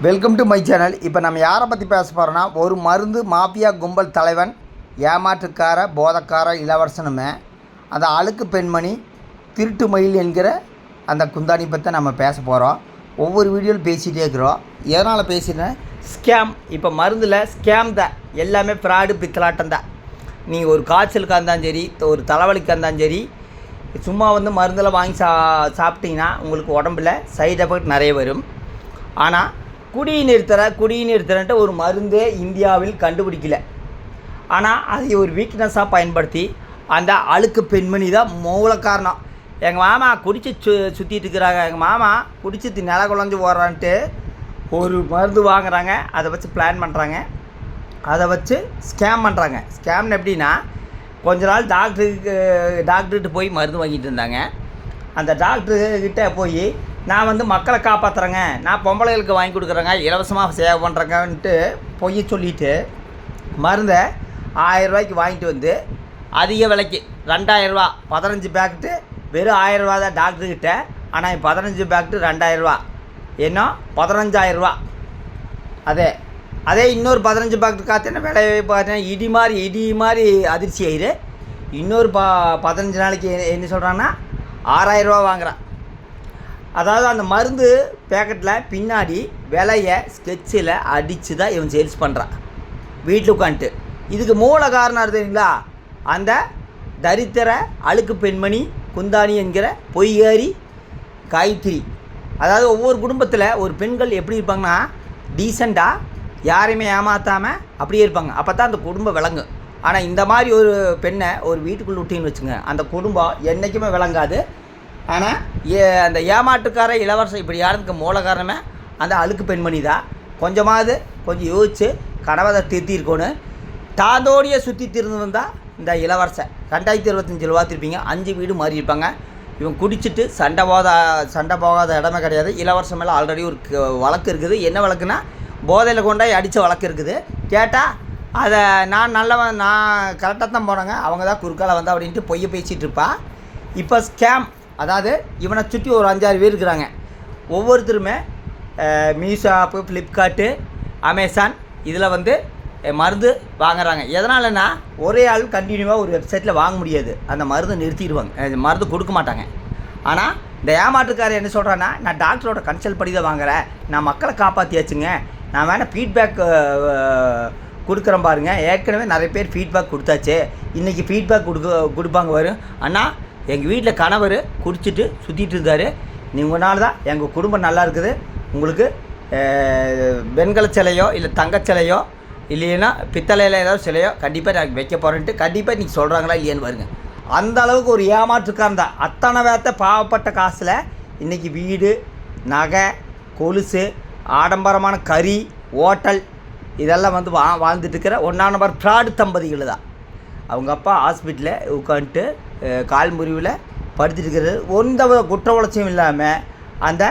Welcome to my channel. இப்போ நம்ம யாரை பற்றி பேச போகிறோன்னா, ஒரு மருந்து மாஃபியா கும்பல் தலைவன், ஏமாற்றுக்கார போதக்கார இளவரசனுமே, அந்த அழுக்கு பெண்மணி திருட்டு மயில் என்கிற அந்த குந்தாணி பற்றி நம்ம பேச போகிறோம். ஒவ்வொரு வீடியோவில் பேசிகிட்டே இருக்கிறோம். எதனால் பேசினேன்? ஸ்கேம். இப்போ மருந்தில் ஸ்கேம் தான், எல்லாமே ஃப்ராடு பித்தலாட்டம் தான். நீங்கள் ஒரு காய்ச்சலுக்காக இருந்தாலும் சரி, ஒரு தலைவலிக்காக இருந்தாலும் சரி, சும்மா மருந்தில் வாங்கி சாப்பிட்டிங்கன்னா உங்களுக்கு உடம்பில் சைடு எஃபெக்ட் நிறைய வரும். ஆனால் குடிநீர்த்தரன்ட்டு ஒரு மருந்தே இந்தியாவில் கண்டுபிடிக்கல. ஆனால் அதை ஒரு வீக்னஸாக பயன்படுத்தி அந்த அழுக்கு பெண்மணி தான் மூல காரணம். எங்கள் மாமா குடிச்சு சுற்றிட்டு இருக்கிறாங்க, எங்கள் மாமா குடிச்சு நில குழஞ்சி போடுறான்ட்டு ஒரு மருந்து வாங்குகிறாங்க, அதை வச்சு பிளான் பண்ணுறாங்க, அதை வச்சு ஸ்கேம் பண்ணுறாங்க. ஸ்கேம்னு எப்படின்னா, கொஞ்ச நாள் டாக்டர்கிட்ட போய் மருந்து வாங்கிட்டு இருந்தாங்க. அந்த டாக்டர்கிட்ட போய் நான் மக்களை காப்பாற்றுறேங்க, நான் பொம்பளைகளுக்கு வாங்கி கொடுக்குறேங்க, இலவசமாக சேவை பண்ணுறேங்கன்ட்டு பொய் சொல்லிவிட்டு மருந்தை 1000 ரூபாய்க்கு வாங்கிட்டு அதிக விலைக்கு 2000 ரூபா 15 பேக்கெட்டு வெறும் 1000 ரூபா தான் டாக்டர்கிட்ட. ஆனால் 15 பேக்கெட்டு 2000 ரூபா, என்ன 15000 ரூபா. அதே இன்னொரு 15 பேக்கெட்டு காத்தின விலை பார்த்தீங்கன்னா இடி மாதிரி அதிர்ச்சி ஆயிரு. இன்னொரு 15 நாளைக்கு என்ன சொல்கிறான்னா 6000 ரூபா வாங்குகிறான். அதாவது அந்த மருந்து பேக்கெட்டில் பின்னாடி விலையை ஸ்கெட்சில் அடித்து தான் இவன் சேல்ஸ் பண்ணுறான் வீட்டில் உட்காந்துட்டு. இதுக்கு மூல காரணம் தெரியுங்களா? அந்த தரித்திர அழுக்கு பெண்மணி குந்தாணி என்கிற பொய்யாரி காயத்ரி. அதாவது ஒவ்வொரு குடும்பத்தில் ஒரு பெண்கள் எப்படி இருப்பாங்கன்னா, டீசெண்டாக யாரையுமே ஏமாற்றாமல் அப்படியே இருப்பாங்க. அப்போ தான் அந்த குடும்பம் விளங்கும். ஆனால் இந்த மாதிரி ஒரு பெண்ணை ஒரு வீட்டுக்குள்ளே விட்டின்னு வச்சுங்க, அந்த குடும்பம் என்றைக்குமே விளங்காது. ஆனால் அந்த ஏமாற்றுக்கார இளவரசன் இப்படி யாருக்கு மூல காரணமே அந்த அழுக்கு பெண்மணி தான். கொஞ்சம் யோசித்து கடவுளை திருத்திருக்கணும். தாந்தோடியை சுற்றி திருந்து வந்தால் இந்த இளவரசன் 2025 ரூபா திருப்பிங்க, 5 வீடு மாறி இருப்பாங்க. இவன் குடிச்சிட்டு சண்டை போகாத இடமே கிடையாது. இளவரசன் மேலே ஆல்ரெடி ஒரு வழக்கு இருக்குது. என்ன வழக்குன்னா, போதையில் கொண்டாய் அடித்த வழக்கு இருக்குது. கேட்டால் அதை நான் நல்லவன், நான் கரெக்டாக தான் போனாங்க, அவங்க தான் குறுக்கால வந்தா அப்படின்ட்டு பொய்யை பேசிகிட்டு இருப்பா. இப்போ ஸ்கேம். அதாவது இவனை சுற்றி ஒரு 5-6 பேர் இருக்கிறாங்க. ஒவ்வொருத்தருமே மீஷோ, ஃப்ளிப்கார்ட்டு, அமேசான் இதில் மருந்து வாங்குறாங்க. எதனாலன்னா, ஒரே ஆள் கண்டினியூவாக ஒரு வெப்சைட்டில் வாங்க முடியாது. அந்த மருந்து நிறுத்திடுவாங்க, மருந்து கொடுக்க மாட்டாங்க. ஆனால் இந்த ஏமாற்றுக்காரர் என்ன சொல்கிறான்னா, நான் டாக்டரோட கன்சல்ட் படி தான் வாங்குகிறேன், நான் மக்களை காப்பாற்றியாச்சுங்க, நான் வேணால் ஃபீட்பேக் கொடுக்குறேன் பாருங்கள், ஏற்கனவே நிறைய பேர் ஃபீட்பேக் கொடுத்தாச்சு, இன்றைக்கி ஃபீட்பேக் கொடுப்பாங்க வரும். ஆனால் எங்கள் வீட்டில் கணவர் குடிச்சிட்டு சுற்றிட்டு இருந்தார், உங்களால் தான் எங்கள் குடும்பம் நல்லா இருக்குது, உங்களுக்கு வெண்கல சிலையோ இல்லை தங்க சிலையோ இல்லைன்னா பித்தளையில் ஏதாவது சிலையோ கண்டிப்பாக நான் வைக்க போகிறேன்ட்டு கண்டிப்பாக இன்றைக்கி சொல்கிறாங்களா இல்லையான்னு பாருங்க. அந்த அளவுக்கு ஒரு ஏமாற்றுக்காரன் தான். அத்தனை வேத்த பாவப்பட்ட காசில் இன்றைக்கி வீடு, நகை, கொலுசு, ஆடம்பரமான கறி, ஹோட்டல் இதெல்லாம் வாழ்ந்துட்டு இருக்கிற 1ஆம் நம்பர் ஃப்ராடு தம்பதிகள் தான். அவங்க அப்பா ஹாஸ்பிட்டலில் உட்காந்துட்டு கால் முறிவில் படுத்துட்டு இருக்கிறது. எந்த குற்ற உணர்ச்சியும் இல்லாமல் அந்த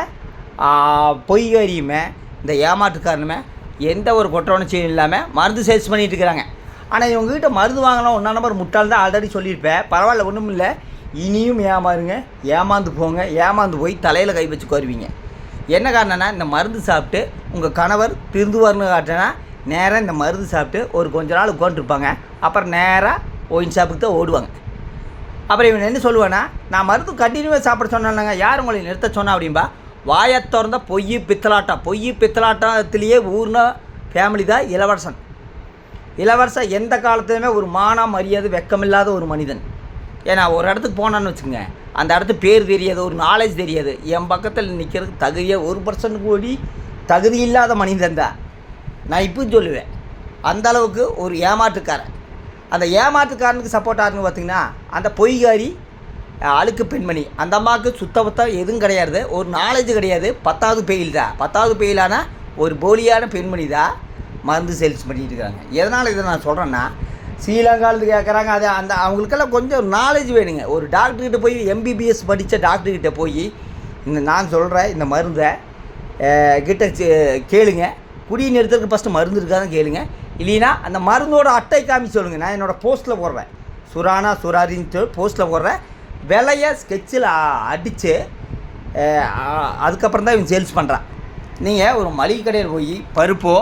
பொய்காரியுமே இந்த ஏமாற்றுக்காரனுமே எந்த ஒரு குற்ற உணர்ச்சியும் இல்லாமல் மருந்து சேல்ஸ் பண்ணிகிட்டு இருக்கிறாங்க. ஆனால் இவங்ககிட்ட மருந்து வாங்கலாம் 1ஆம் நம்பர் முட்டாள் தான் ஆல்ரெடி சொல்லியிருப்பேன். பரவாயில்ல, ஒன்றும் இல்லை, இனியும் ஏமாறுங்க, ஏமாந்து போங்க, ஏமாந்து போய் தலையில் கை வச்சு கோருவீங்க. என்ன காரணம்னா, இந்த மருந்து சாப்பிட்டு உங்கள் கணவர் திருந்துவார்னு காட்டினா நேராக இந்த மருந்து சாப்பிட்டு ஒரு கொஞ்ச நாள் உட்காந்துருப்பாங்க. அப்புறம் நேராக ஒயின் ஷாப்புக்கு தான் ஓடுவாங்க. அப்புறம் இவன் என்ன சொல்லுவானா, நான் மருந்து கண்டினியூவாக சாப்பிட சொன்னாங்க, யார் உங்களை நிறுத்த சொன்னா அப்படின்பா. வாயை திறந்த பொய் பித்தலாட்டத்திலேயே ஊர்ன ஃபேமிலி தான் இளவரசன் எந்த காலத்துலையுமே ஒரு மான மரியாதை வெக்கமில்லாத ஒரு மனிதன். ஏன்னா ஒரு இடத்துக்கு போனான்னு வச்சுக்கோங்க, அந்த இடத்துக்கு பேர் தெரியாது, ஒரு நாலேஜ் தெரியாது, என் பக்கத்தில் நிற்கிறதுக்கு தகுதியாக 1% கூடி தகுதி இல்லாத மனிதன் தான் நான் இப்போ சொல்லுவேன். அந்தளவுக்கு ஒரு ஏமாற்றுக்காரன். அந்த ஏமாற்றுக்காரனுக்கு சப்போர்ட் ஆகுன்னு பார்த்திங்கன்னா, அந்த பொய்காரி அழுக்கு பெண்மணி. அந்த அம்மாவுக்கு சுத்தபத்தம் எதுவும் கிடையாது, ஒரு நாலேஜ் கிடையாது, 10வது பெயில் தான். 10வது பெயிலான ஒரு போலியான பெண்மணி தான் மருந்து சேல்ஸ் பண்ணிட்டு இருக்காங்க. எதனால் இதை நான் சொல்கிறேன்னா, ஸ்ரீலங்காவில் கேட்குறாங்க, அது அந்த அவங்களுக்கெல்லாம் கொஞ்சம் நாலேஜ் வேணுங்க. ஒரு டாக்டர்கிட்ட போய் MBBS படித்த டாக்டர்கிட்ட போய் நான் சொல்கிறேன் இந்த மருந்தை கிட்ட கேளுங்க, குடிநீர்த்தருக்கு ஃபஸ்ட்டு மருந்து இருக்காதான் கேளுங்க. இல்லைன்னா அந்த மருந்தோட அட்டை காமி சொல்லுங்கள். நான் என்னோடய போஸ்ட்டில் போடுறேன், சுராரின்னு போஸ்ட்டில் போடுறேன். விலையை ஸ்கெட்சில் அடித்து அதுக்கப்புறம் தான் இவன் சேல்ஸ் பண்ணுறான். நீங்கள் ஒரு மளிகை கடையில் போய் பருப்போ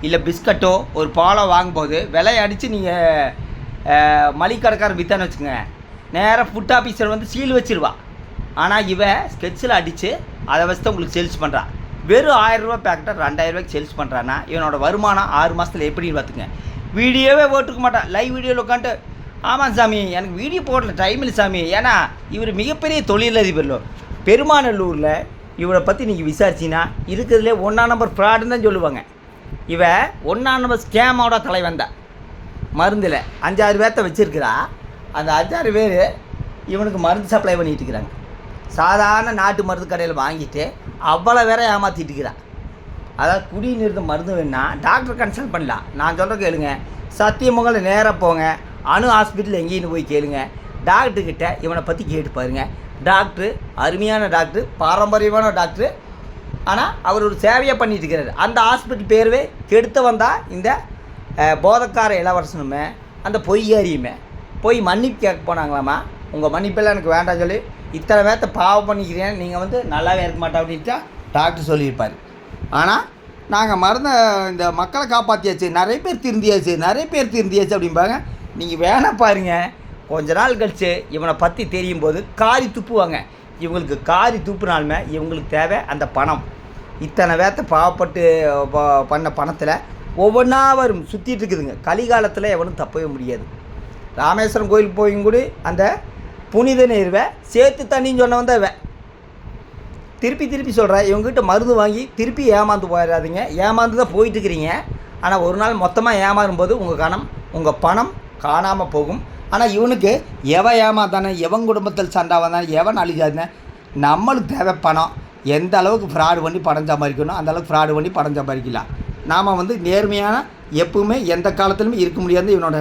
இல்லை பிஸ்கட்டோ ஒரு பாலோ வாங்கும்போது விலையை அடித்து நீங்கள் மளிகை கடைக்காரர் விற்றான்னு வச்சுக்கோங்க, நேராக ஃபுட் ஆஃபீஸர் வந்து சீல் வச்சிருவா. ஆனால் இவன் ஸ்கெட்சில் அடித்து அதை வச்சு தான் உங்களுக்கு சேல்ஸ் பண்ணுறான். வெறும் 1000 ரூபா பேக்கெட்டை 2000 ரூபாய்க்கு சேல்ஸ் பண்ணுறான்னா இவனோட வருமானம் 6 மாதத்தில் எப்படின்னு பார்த்துங்க. வீடியோவே போட்டுக்க மாட்டான். லைவ் வீடியோவில் உட்காந்துட்டு ஆமாம் சாமி எனக்கு வீடியோ போடல டைம் இல்லை சாமி. ஏன்னா இவர் மிகப்பெரிய தொழிலதிபர்ல. பெருமாநல்லூரில் இவரை பற்றி நீங்கள் விசாரிச்சிங்கன்னா இருக்கிறதுலே 1ஆம் நம்பர் ஃப்ராடுன்னு தான் சொல்லுவாங்க. இவன் 1ஆம் நம்பர் ஸ்கேமோட தலைவன் தான். மருந்தில் 5-6 பேர்த்த வச்சுருக்கிறா. அந்த 5-6 பேர் இவனுக்கு மருந்து சப்ளை பண்ணிகிட்டு இருக்கிறாங்க. சாதாரண நாட்டு மருந்து கடையில் வாங்கிட்டு அவ்வளோ வேற ஏமாற்றிட்டு இருக்கிறான். அதாவது குடிநீர்த்த மருந்து வேணுன்னா டாக்டர் கன்சல்ட் பண்ணலாம். நான் சொல்கிற கேளுங்க, சத்தியமங்கலம் நேராக போங்க, அணு ஹாஸ்பிட்டல் எங்கேன்னு போய் கேளுங்க. டாக்டர்கிட்ட இவனை பற்றி கேட்டு பாருங்கள். டாக்டரு அருமையான டாக்டரு, பாரம்பரியமான டாக்டரு. ஆனால் அவர் ஒரு சேவையாக பண்ணிட்டு இருக்கிறாரு. அந்த ஹாஸ்பிட்டல் பேரவே கெடுத்து வந்தால் இந்த போதக்கார இளவரசனுமே அந்த பொய்யாரியுமே போய் மன்னிப்பு கேட்க போனாங்களாமா. உங்கள் மன்னிப்பெல்லாம் எனக்கு வேண்டாம் சொல்லி இத்தனை பேர்த்த பாவம் பண்ணிக்கிறேன், நீங்கள் வந்து நல்லாவே இருக்க மாட்டா அப்படின்ட்டு டாக்டர் சொல்லியிருப்பார். ஆனால் நாங்கள் மருந்த இந்த மக்களை காப்பாற்றியாச்சு, நிறைய பேர் திருந்தியாச்சு அப்படிம்பாங்க. நீங்கள் வேணா பாருங்கள், கொஞ்ச நாள் கழித்து இவனை பற்றி தெரியும் போது காரி துப்புவாங்க. இவங்களுக்கு காரி துப்புனாலுமே இவங்களுக்கு தேவை அந்த பணம். இத்தனை பேர்த்த பாவப்பட்டு பண்ண பணத்தில் ஒவ்வொன்றா வரும் சுற்றிட்டு இருக்குதுங்க. கலிகாலத்தில் எவனும் தப்பவே முடியாது. ராமேஸ்வரம் கோயிலுக்கு போயும் கூட அந்த புனித நீர்வை சேர்த்து தண்ணின்னு சொன்னவன் தான் இவன். திருப்பி சொல்கிறேன், இவங்ககிட்ட மருந்து வாங்கி திருப்பி ஏமாந்து போயிடாதீங்க. ஏமாந்து தான் போயிட்டுருக்கிறீங்க. ஆனால் ஒரு நாள் மொத்தமாக ஏமாறும்போது உங்கள் பணம் காணாமல் போகும். ஆனால் இவனுக்கு எவன் ஏமாந்தானே, எவன் குடும்பத்தில் சண்டை வந்தானே, எவன் அழிஞ்சாதுன்னு நம்மளுக்கு தேவை பணம். எந்த அளவுக்கு ஃப்ராடு பண்ணி பணம் சம்பாதிக்கணும் அந்த அளவுக்கு ஃப்ராடு பண்ணி பணம் சம்பாதிக்கலாம். நாம் வந்து நேர்மையான எப்பவுமே எந்த காலத்திலுமே இருக்க முடியாது. இவனோட